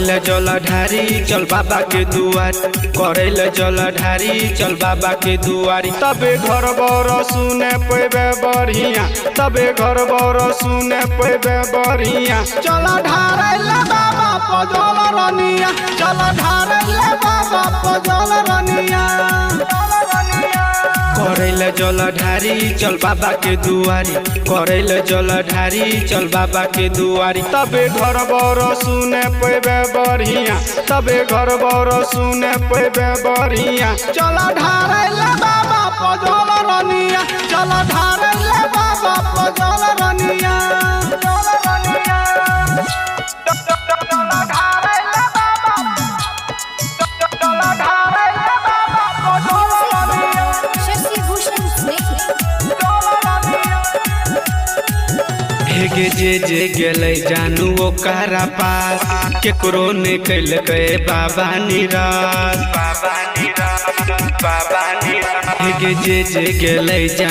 करेला जलधारी चल बाबा के दुआर, करेला जलधारी चल बाबा के दुआरी। तबे घर बर सुने पेबे बढ़िया, तबे घर बर सुने पेबे बढ़िया। चल ढारेला बाबा पजल रनिया, चल ढारेला बाबा पजल रनिया। करेला जलधारी चल बाबा के दुआरी, करेला जलधारी चल बाबा के दुआरी। तबे घर बर सुने पेबे बढ़िया, तबे घर बर सुने पेबे बढ़िया। चल ढारेला बाबा पजल रनिया, चल ढारेला बाबा पजल रनिया। हेगे जे गेलै जानू ओकरा पास, केकरो ने कैल गए बाबा निराश, बाबा निराश, बाबा निराश। हेगे जे गेलै जानू